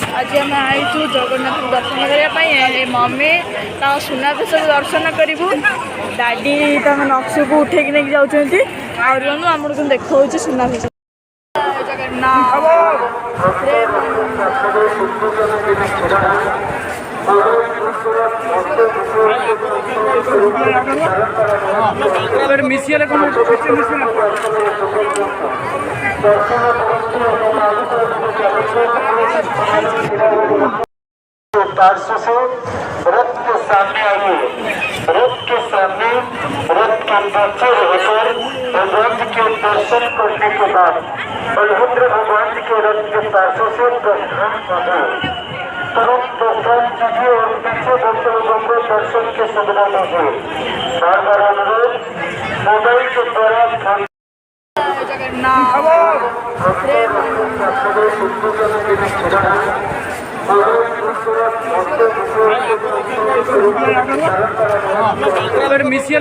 आज आम आईचु जगन्नाथ दर्शन करने मम्मी सुनाबेश दर्शन करूँ डाडी तक नक्सू को उठे नहीं जाऊँगी आम देखा सुनाबेश मिसिया पार्श्व से रथ के सामने आइए। रथ के सामने रथ के पीछे रहकर भगवान के दर्शन करने के बाद बलभद्र भगवान के रथ के पार्श्व से प्रस्थान कीजिए। तुरंत प्रस्थान कीजिए और पीछे बैठे लोगों को दर्शन की सुविधा दीजिए। बार बार अनुरोध मोबाइल के द्वारा मिसिया